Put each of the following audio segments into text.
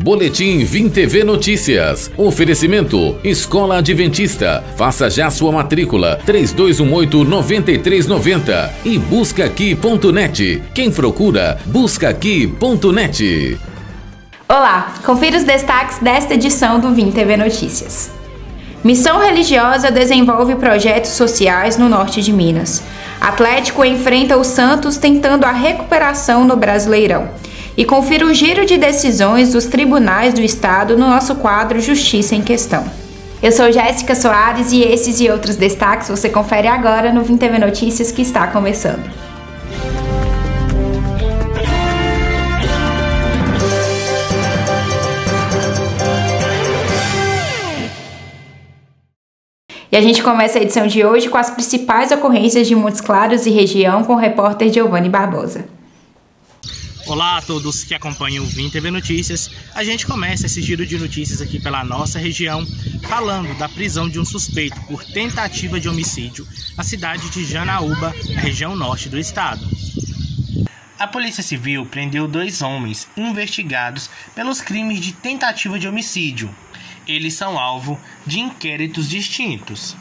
Boletim Vim TV Notícias. Oferecimento Escola Adventista. Faça já sua matrícula 3218-9390 e buscaaqui.net. Quem procura, buscaaqui.net. Olá, confira os destaques desta edição do Vim TV Notícias. Missão Religiosa desenvolve projetos sociais no norte de Minas. Atlético enfrenta o Santos tentando a recuperação no Brasileirão. E confira o giro de decisões dos tribunais do estado no nosso quadro Justiça em Questão. Eu sou Jéssica Soares e esses e outros destaques você confere agora no Vim TV Notícias que está começando. E a gente começa a edição de hoje com as principais ocorrências de Montes Claros e região com o repórter Giovanni Barbosa. Olá a todos que acompanham o Vim TV Notícias. A gente começa esse giro de notícias aqui pela nossa região, falando da prisão de um suspeito por tentativa de homicídio na cidade de Janaúba, na região norte do estado. A Polícia Civil prendeu 2 homens investigados pelos crimes de tentativa de homicídio. Eles são alvo de inquéritos distintos.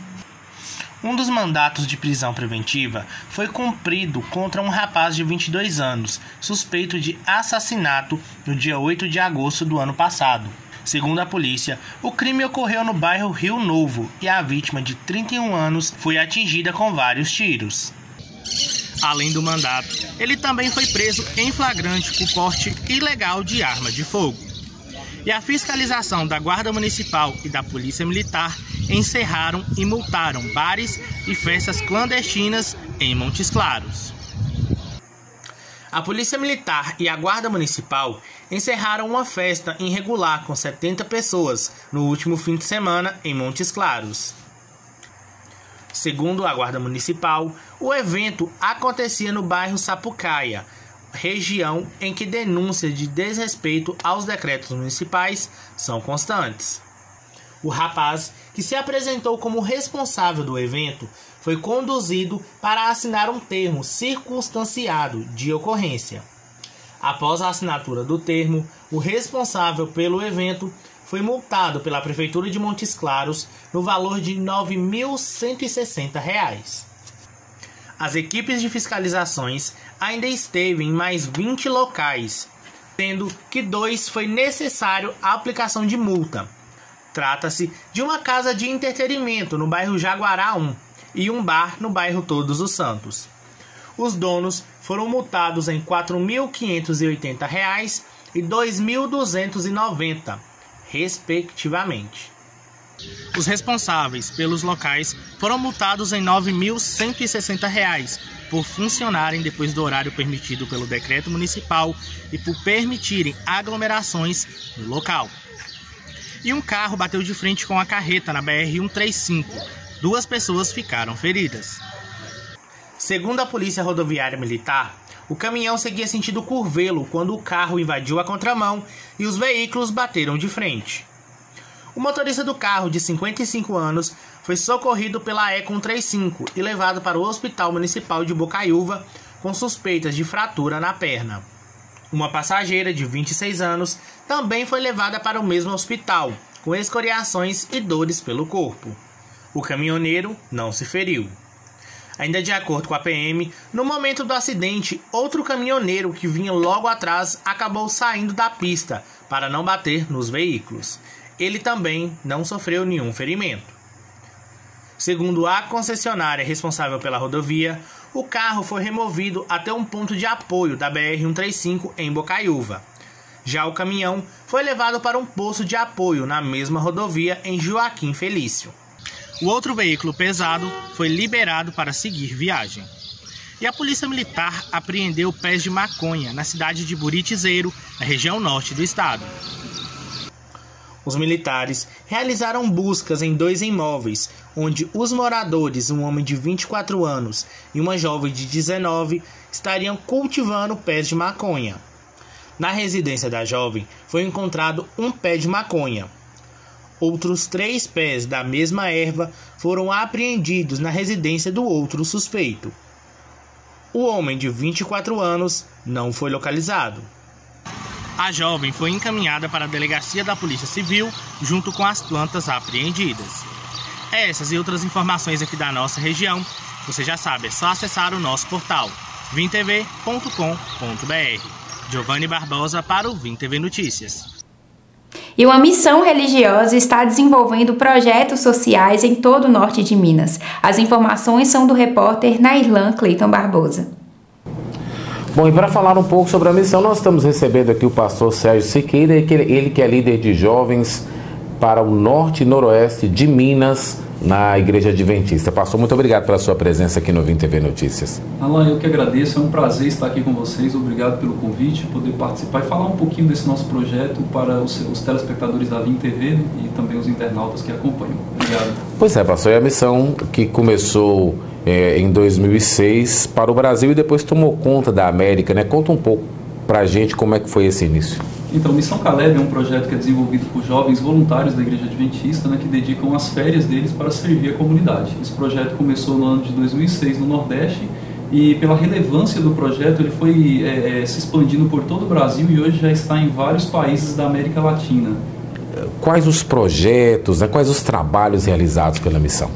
Um dos mandatos de prisão preventiva foi cumprido contra um rapaz de 22 anos, suspeito de assassinato no dia 8 de agosto do ano passado. Segundo a polícia, o crime ocorreu no bairro Rio Novo e a vítima, de 31 anos, foi atingida com vários tiros. Além do mandato, ele também foi preso em flagrante por porte ilegal de arma de fogo. E a fiscalização da Guarda Municipal e da Polícia Militar encerraram e multaram bares e festas clandestinas em Montes Claros. A Polícia Militar e a Guarda Municipal encerraram uma festa irregular com 70 pessoas no último fim de semana em Montes Claros. Segundo a Guarda Municipal, o evento acontecia no bairro Sapucaia, região em que denúncias de desrespeito aos decretos municipais são constantes. O rapaz, que se apresentou como responsável do evento, foi conduzido para assinar um termo circunstanciado de ocorrência. Após a assinatura do termo, o responsável pelo evento foi multado pela Prefeitura de Montes Claros no valor de R$ 9.160. As equipes de fiscalizações ainda esteve em mais 20 locais, sendo que 2 foi necessário a aplicação de multa. Trata-se de uma casa de entretenimento no bairro Jaguará 1 e um bar no bairro Todos os Santos. Os donos foram multados em R$ 4.580 e R$ 2.290, respectivamente. Os responsáveis pelos locais foram multados em R$ 9.160 por funcionarem depois do horário permitido pelo decreto municipal e por permitirem aglomerações no local. E um carro bateu de frente com a carreta na BR-135. 2 pessoas ficaram feridas. Segundo a Polícia Rodoviária Militar, o caminhão seguia sentido Curvelo quando o carro invadiu a contramão e os veículos bateram de frente. O motorista do carro, de 55 anos, foi socorrido pela E135 e levado para o Hospital Municipal de Bocaiúva com suspeitas de fratura na perna. Uma passageira, de 26 anos, também foi levada para o mesmo hospital, com escoriações e dores pelo corpo. O caminhoneiro não se feriu. Ainda de acordo com a PM, no momento do acidente, outro caminhoneiro que vinha logo atrás acabou saindo da pista para não bater nos veículos. Ele também não sofreu nenhum ferimento. Segundo a concessionária responsável pela rodovia, o carro foi removido até um ponto de apoio da BR-135 em Bocaiúva. Já o caminhão foi levado para um posto de apoio na mesma rodovia em Joaquim Felício. O outro veículo pesado foi liberado para seguir viagem. E a Polícia Militar apreendeu pés de maconha na cidade de Buritizeiro, na região norte do estado. Os militares realizaram buscas em 2 imóveis, onde os moradores, um homem de 24 anos e uma jovem de 19, estariam cultivando pés de maconha. Na residência da jovem foi encontrado um pé de maconha. Outros 3 pés da mesma erva foram apreendidos na residência do outro suspeito. O homem de 24 anos não foi localizado. A jovem foi encaminhada para a delegacia da Polícia Civil junto com as plantas apreendidas. Essas e outras informações aqui da nossa região, você já sabe, é só acessar o nosso portal vimtv.com.br. Giovanni Barbosa para o Vim TV Notícias. E uma missão religiosa está desenvolvendo projetos sociais em todo o norte de Minas. As informações são do repórter Nairlan Cleiton Barbosa. Bom, e para falar um pouco sobre a missão, nós estamos recebendo aqui o pastor Sérgio Siqueira, ele que é líder de jovens para o norte e noroeste de Minas, na Igreja Adventista. Pastor, muito obrigado pela sua presença aqui no Vim TV Notícias. Alan, eu que agradeço, é um prazer estar aqui com vocês, obrigado pelo convite, poder participar e falar um pouquinho desse nosso projeto para os telespectadores da Vim TV e também os internautas que acompanham. Obrigado. Pois é, pastor, é a missão que começou em 2006 para o Brasil e depois tomou conta da América, né? Conta um pouco para a gente como é que foi esse início. Então, Missão Caleb é um projeto que é desenvolvido por jovens voluntários da Igreja Adventista, né, que dedicam as férias deles para servir a comunidade. Esse projeto começou no ano de 2006 no Nordeste e, pela relevância do projeto, ele foi se expandindo por todo o Brasil e hoje já está em vários países da América Latina. Quais os projetos, né, quais os trabalhos realizados pela missão?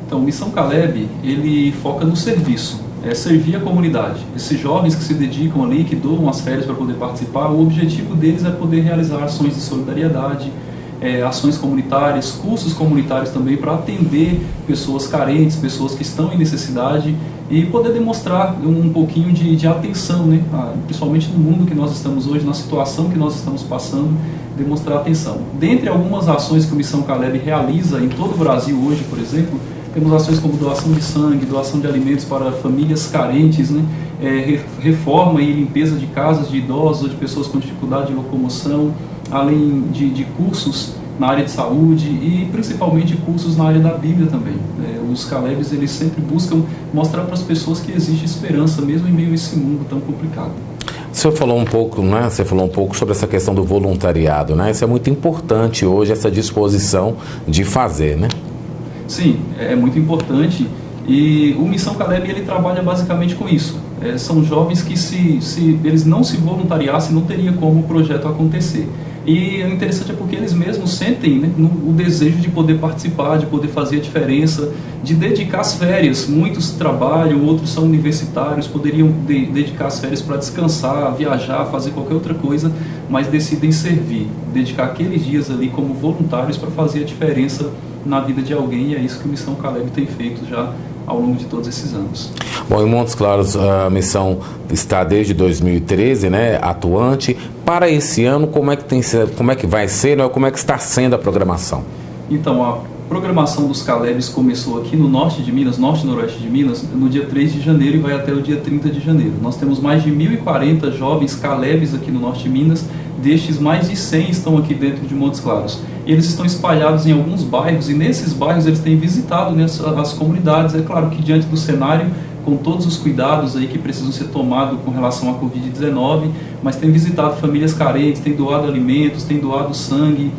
Então, Missão Caleb, ele foca no serviço. É servir a comunidade. Esses jovens que se dedicam ali, que doam as férias para poder participar, o objetivo deles é poder realizar ações de solidariedade, ações comunitárias, cursos comunitários também para atender pessoas carentes, pessoas que estão em necessidade e poder demonstrar um pouquinho de atenção, né? Principalmente no mundo que nós estamos hoje, na situação que nós estamos passando, demonstrar atenção. Dentre algumas ações que o Missão Caleb realiza em todo o Brasil hoje, por exemplo, temos ações como doação de sangue, doação de alimentos para famílias carentes, né? Reforma e limpeza de casas de idosos ou de pessoas com dificuldade de locomoção, além de cursos na área de saúde e principalmente cursos na área da Bíblia também. Os Calebs, eles sempre buscam mostrar para as pessoas que existe esperança mesmo em meio a esse mundo tão complicado. O senhor falou um pouco, né? Você falou um pouco sobre essa questão do voluntariado, né? Isso é muito importante hoje, essa disposição de fazer, né? Sim, é muito importante e o Missão Caleb ele trabalha basicamente com isso. São jovens que se eles não se voluntariassem não teria como o projeto acontecer. E o interessante é porque eles mesmos sentem, né, o desejo de poder participar, de poder fazer a diferença, de dedicar as férias. Muitos trabalham, outros são universitários, poderiam dedicar as férias para descansar, viajar, fazer qualquer outra coisa, mas decidem servir, dedicar aqueles dias ali como voluntários para fazer a diferença na vida de alguém, e é isso que o Missão Caleb tem feito já ao longo de todos esses anos. Bom, em Montes Claros a missão está desde 2013, né, atuante. Para esse ano, como é que vai ser, né, como é que está sendo a programação? Então, a programação dos Calebs começou aqui no norte de Minas, norte e noroeste de Minas, no dia 3 de janeiro e vai até o dia 30 de janeiro. Nós temos mais de 1.040 jovens Calebs aqui no norte de Minas, destes mais de 100 estão aqui dentro de Montes Claros. Eles estão espalhados em alguns bairros e nesses bairros eles têm visitado, né, as comunidades. É claro que diante do cenário, com todos os cuidados aí que precisam ser tomados com relação à Covid-19, mas tem visitado famílias carentes, tem doado alimentos, tem doado sangue,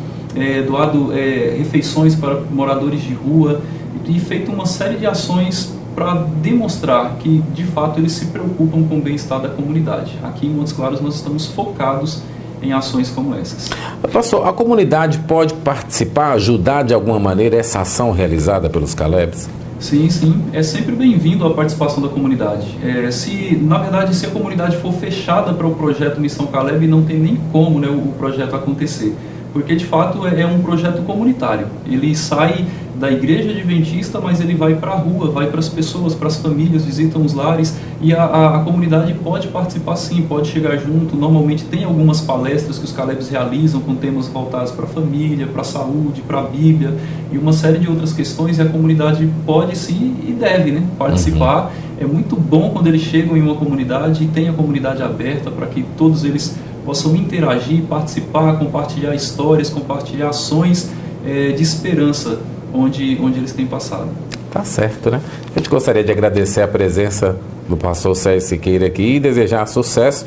doado refeições para moradores de rua e feito uma série de ações para demonstrar que, de fato, eles se preocupam com o bem-estar da comunidade. Aqui em Montes Claros nós estamos focados em ações como essas. Pastor, a comunidade pode participar, ajudar de alguma maneira essa ação realizada pelos Calebs? Sim, sim. É sempre bem-vindo a participação da comunidade. Na verdade, se a comunidade for fechada para o projeto Missão Caleb, não tem nem como, né, o projeto acontecer. Porque, de fato, é um projeto comunitário. Ele sai da Igreja Adventista, mas ele vai para a rua, vai para as pessoas, para as famílias, visitam os lares e a comunidade pode participar sim, pode chegar junto. Normalmente tem algumas palestras que os Calebs realizam com temas voltados para a família, para a saúde, para a Bíblia e uma série de outras questões, e a comunidade pode sim e deve, né, participar. É muito bom quando eles chegam em uma comunidade e tem a comunidade aberta para que todos eles possam interagir, participar, compartilhar histórias, compartilhar ações de esperança onde eles têm passado. Tá certo, né? A gente gostaria de agradecer a presença do pastor Sérgio Siqueira aqui e desejar sucesso.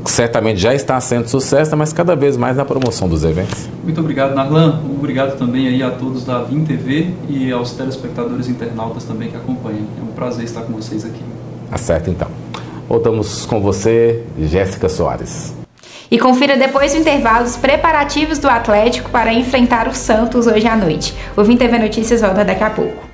Certamente já está sendo sucesso, mas cada vez mais na promoção dos eventos. Muito obrigado, Narlan. Obrigado também aí a todos da Vim TV e aos telespectadores internautas também que acompanham. É um prazer estar com vocês aqui. Tá certo, então. Voltamos com você, Jéssica Soares. E confira depois do intervalo os preparativos do Atlético para enfrentar o Santos hoje à noite. O Vim TV Notícias volta daqui a pouco.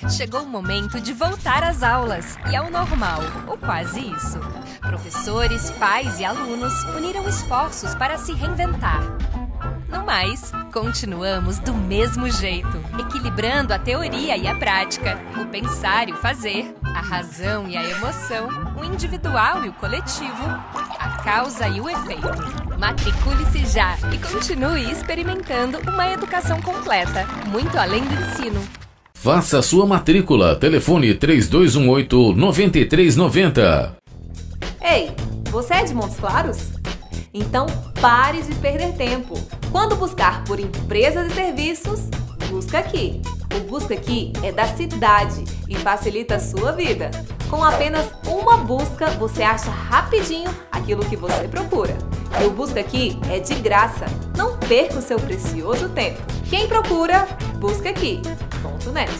Chegou o momento de voltar às aulas e ao normal, ou quase isso. Professores, pais e alunos uniram esforços para se reinventar. No mais, continuamos do mesmo jeito, equilibrando a teoria e a prática, o pensar e o fazer, a razão e a emoção, o individual e o coletivo, a causa e o efeito. Matricule-se já e continue experimentando uma educação completa, muito além do ensino. Faça sua matrícula. Telefone 3218-9390. Ei, você é de Montes Claros? Então pare de perder tempo. Quando buscar por empresas e serviços, busca aqui. O Busca Aqui é da cidade e facilita a sua vida. Com apenas uma busca, você acha rapidinho aquilo que você procura. E o Busca Aqui é de graça. Não perca o seu precioso tempo. Quem procura, busca aqui.net.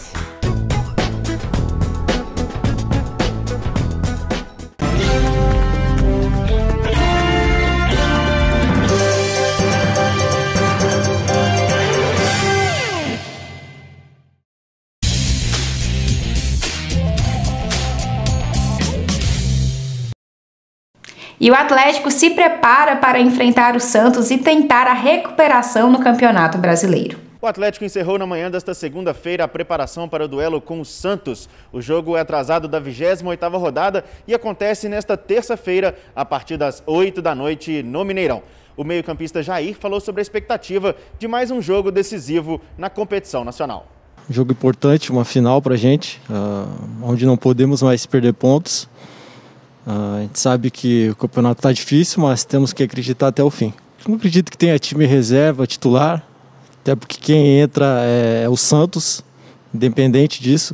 E o Atlético se prepara para enfrentar o Santos e tentar a recuperação no Campeonato Brasileiro. O Atlético encerrou na manhã desta segunda-feira a preparação para o duelo com o Santos. O jogo é atrasado da 28ª rodada e acontece nesta terça-feira, a partir das 8 da noite, no Mineirão. O meio-campista Jair falou sobre a expectativa de mais um jogo decisivo na competição nacional. Jogo importante, uma final para a gente, onde não podemos mais perder pontos. A gente sabe que o campeonato está difícil, mas temos que acreditar até o fim. Não acredito que tenha time reserva, titular, até porque quem entra é o Santos, independente disso.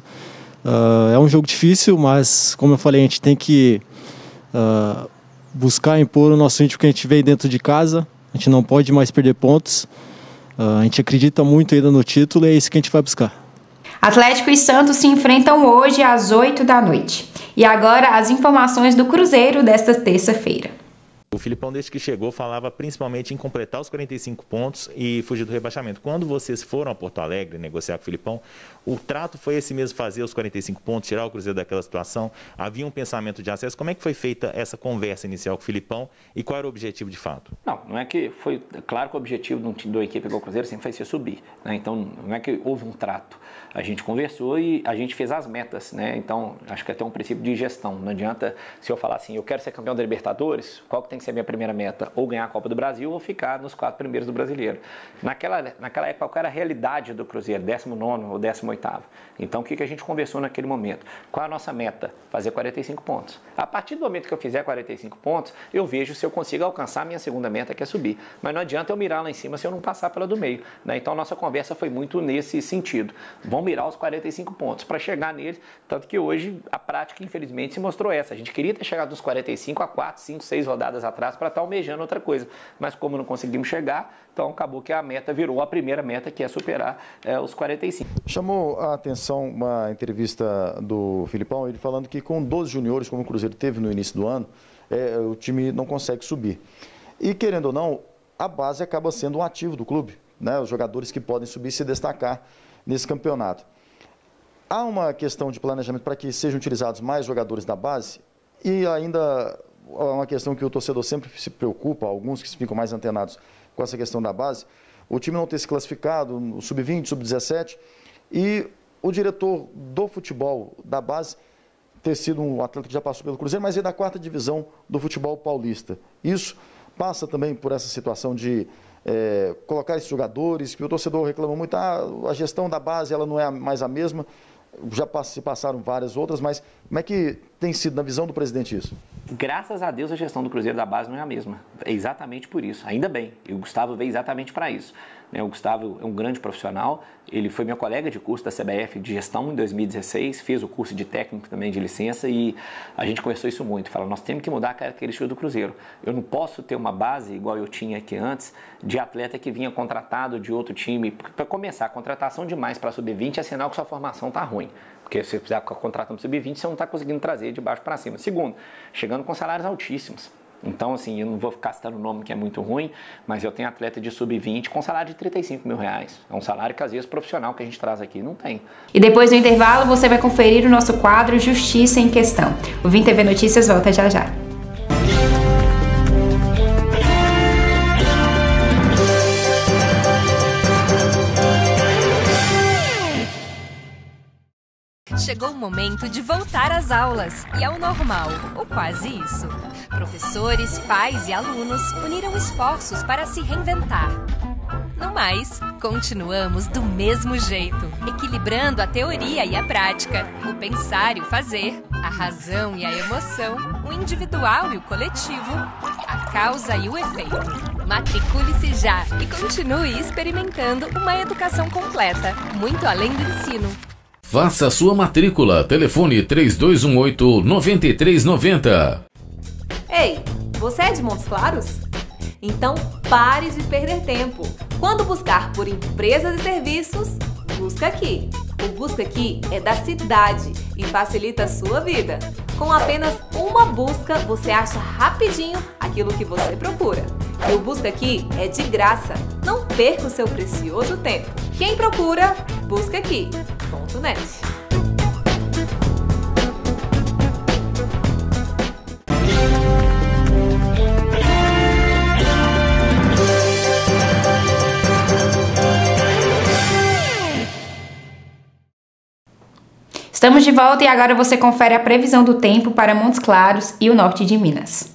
É um jogo difícil, mas como eu falei, a gente tem que buscar impor o nosso ritmo que a gente vem dentro de casa. A gente não pode mais perder pontos. A gente acredita muito ainda no título e é isso que a gente vai buscar. Atlético e Santos se enfrentam hoje às 8 da noite. E agora as informações do Cruzeiro desta terça-feira. O Filipão, desde que chegou, falava principalmente em completar os 45 pontos e fugir do rebaixamento. Quando vocês foram a Porto Alegre negociar com o Filipão, o trato foi esse mesmo, fazer os 45 pontos, tirar o Cruzeiro daquela situação? Havia um pensamento de acesso? Como é que foi feita essa conversa inicial com o Filipão e qual era o objetivo de fato? Não é que foi... Claro que o objetivo de uma equipe igual o Cruzeiro sempre vai ser subir, né? Então, não é que houve um trato. A gente conversou e a gente fez as metas, né? Então, acho que até um princípio de gestão. Não adianta se eu falar assim, eu quero ser campeão da Libertadores, qual que tem que ser a minha primeira meta? Ou ganhar a Copa do Brasil ou ficar nos 4 primeiros do Brasileiro. Naquela época, qual era a realidade do Cruzeiro? 19º ou 18º. Então, o que a gente conversou naquele momento? Qual a nossa meta? Fazer 45 pontos. A partir do momento que eu fizer 45 pontos, eu vejo se eu consigo alcançar a minha segunda meta, que é subir. Mas não adianta eu mirar lá em cima se eu não passar pela do meio, né? Então, a nossa conversa foi muito nesse sentido. Vamos mirar os 45 pontos para chegar neles, tanto que hoje a prática, infelizmente, se mostrou essa. A gente queria ter chegado nos 45 a 4, 5, 6 rodadas atrás para estar almejando outra coisa. Mas como não conseguimos chegar, então acabou que a meta virou a primeira meta, que é superar os 45. Chamou a atenção uma entrevista do Filipão, ele falando que com 12 juniores, como o Cruzeiro teve no início do ano, o time não consegue subir. E querendo ou não, a base acaba sendo um ativo do clube, né? Os jogadores que podem subir e se destacar nesse campeonato. Há uma questão de planejamento para que sejam utilizados mais jogadores da base e ainda uma questão que o torcedor sempre se preocupa, alguns que ficam mais antenados com essa questão da base, o time não ter se classificado no sub-20, sub-17 e o diretor do futebol da base ter sido um atleta que já passou pelo Cruzeiro, mas é da 4ª divisão do futebol paulista. Isso passa também por essa situação de colocar esses jogadores, que o torcedor reclama muito, a gestão da base ela não é mais a mesma, já se passaram várias outras, mas como é que tem sido na visão do presidente isso? Graças a Deus a gestão do Cruzeiro da base não é a mesma, é exatamente por isso, ainda bem, e o Gustavo veio exatamente para isso. né? O Gustavo é um grande profissional, ele foi meu colega de curso da CBF de gestão em 2016, fez o curso de técnico também de licença e a gente conversou isso muito, falou, nós temos que mudar a característica do Cruzeiro. Eu não posso ter uma base igual eu tinha aqui antes, de atleta que vinha contratado de outro time. Para começar, a contratação demais para sub-20 é sinal que sua formação está ruim. Porque se você fizer contratando sub-20, você não está conseguindo trazer de baixo para cima. Segundo, chegando com salários altíssimos. Então, assim, eu não vou ficar citando o nome que é muito ruim, mas eu tenho atleta de sub-20 com salário de R$35 mil. É um salário que, às vezes, profissional que a gente traz aqui não tem. E depois do intervalo, você vai conferir o nosso quadro Justiça em Questão. O Vim TV Notícias volta já já. Chegou o momento de voltar às aulas e ao normal, ou quase isso. Professores, pais e alunos uniram esforços para se reinventar. No mais, continuamos do mesmo jeito, equilibrando a teoria e a prática, o pensar e o fazer, a razão e a emoção, o individual e o coletivo, a causa e o efeito. Matricule-se já e continue experimentando uma educação completa, muito além do ensino. Faça sua matrícula. Telefone 3218-9390. Ei, você é de Montes Claros? Então pare de perder tempo. Quando buscar por empresas e serviços, busca aqui. O Busca Aqui é da cidade e facilita a sua vida. Com apenas uma busca, você acha rapidinho aquilo que você procura. E o Busca Aqui é de graça. Não perca o seu precioso tempo. Quem procura, busca aqui.net. Estamos de volta e agora você confere a previsão do tempo para Montes Claros e o norte de Minas.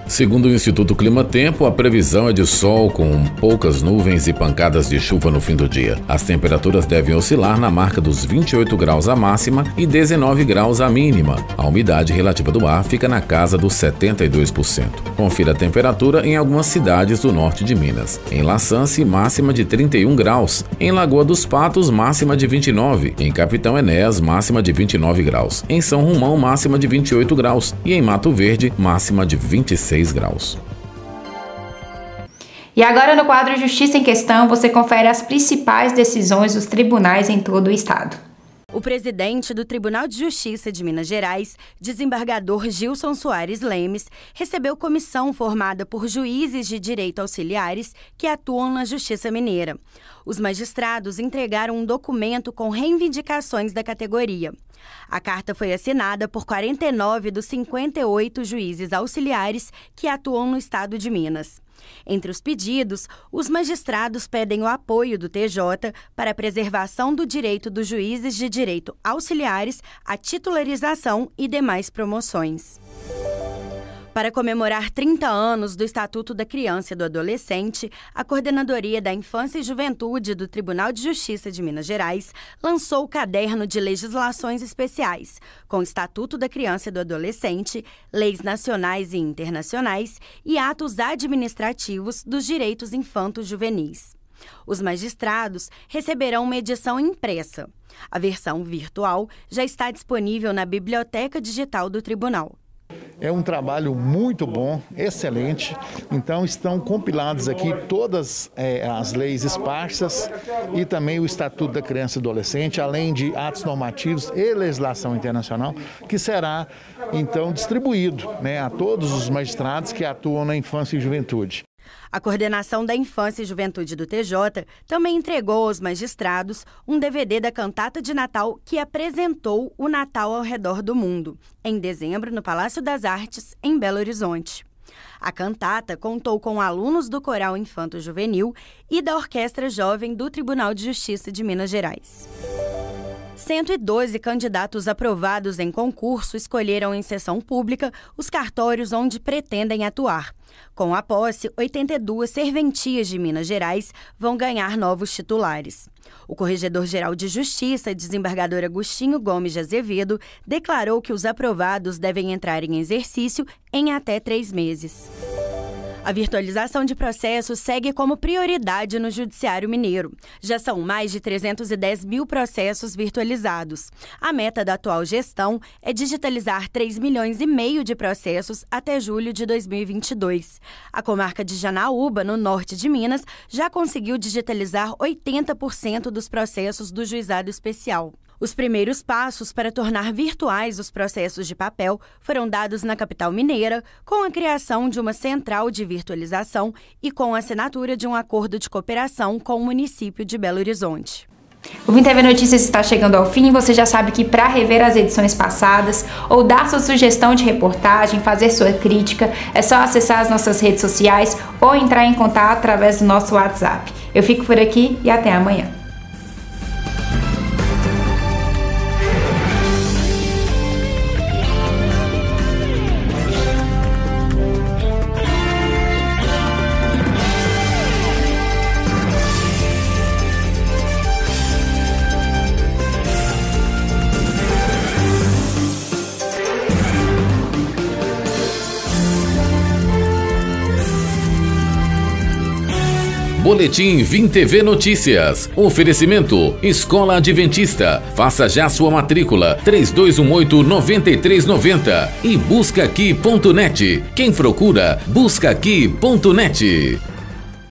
Segundo o Instituto Clima Tempo, a previsão é de sol com poucas nuvens e pancadas de chuva no fim do dia. As temperaturas devem oscilar na marca dos 28 graus a máxima e 19 graus a mínima. A umidade relativa do ar fica na casa dos 72%. Confira a temperatura em algumas cidades do norte de Minas. Em Laçance, máxima de 31 graus. Em Lagoa dos Patos, máxima de 29. Em Capitão Enéas, máxima de 29 graus. Em São Romão, máxima de 28 graus. E em Mato Verde, máxima de 26 graus. E agora no quadro Justiça em Questão, você confere as principais decisões dos tribunais em todo o estado. O presidente do Tribunal de Justiça de Minas Gerais, desembargador Gilson Soares Lemes, recebeu comissão formada por juízes de direito auxiliares que atuam na Justiça Mineira. Os magistrados entregaram um documento com reivindicações da categoria. A carta foi assinada por 49 dos 58 juízes auxiliares que atuam no estado de Minas. Entre os pedidos, os magistrados pedem o apoio do TJ para a preservação do direito dos juízes de direito auxiliares à titularização e demais promoções. Para comemorar 30 anos do Estatuto da Criança e do Adolescente, a Coordenadoria da Infância e Juventude do Tribunal de Justiça de Minas Gerais lançou o caderno de legislações especiais, com o Estatuto da Criança e do Adolescente, leis nacionais e internacionais e atos administrativos dos direitos infanto-juvenis. Os magistrados receberão uma edição impressa. A versão virtual já está disponível na Biblioteca Digital do Tribunal. É um trabalho muito bom, excelente. Então estão compiladas aqui todas as leis esparsas e também o Estatuto da Criança e do Adolescente, além de atos normativos e legislação internacional, que será então distribuído, a todos os magistrados que atuam na infância e juventude. A Coordenação da Infância e Juventude do TJ também entregou aos magistrados um DVD da cantata de Natal que apresentou o Natal ao redor do mundo, em dezembro no Palácio das Artes, em Belo Horizonte. A cantata contou com alunos do Coral Infanto Juvenil e da Orquestra Jovem do Tribunal de Justiça de Minas Gerais. 112 candidatos aprovados em concurso escolheram em sessão pública os cartórios onde pretendem atuar. Com a posse, 82 serventias de Minas Gerais vão ganhar novos titulares. O Corregedor-Geral de Justiça, desembargador Agostinho Gomes de Azevedo, declarou que os aprovados devem entrar em exercício em até 3 meses. A virtualização de processos segue como prioridade no Judiciário Mineiro. Já são mais de 310 mil processos virtualizados. A meta da atual gestão é digitalizar 3,5 milhões de processos até julho de 2022. A comarca de Janaúba, no norte de Minas, já conseguiu digitalizar 80% dos processos do Juizado Especial. Os primeiros passos para tornar virtuais os processos de papel foram dados na capital mineira, com a criação de uma central de virtualização e com a assinatura de um acordo de cooperação com o município de Belo Horizonte. O Vim TV Notícias está chegando ao fim. Você já sabe que para rever as edições passadas ou dar sua sugestão de reportagem, fazer sua crítica, é só acessar as nossas redes sociais ou entrar em contato através do nosso WhatsApp. Eu fico por aqui e até amanhã. Boletim Vim TV Notícias. Oferecimento Escola Adventista. Faça já sua matrícula 3218-9390 e buscaaqui.net. Quem procura, buscaaqui.net.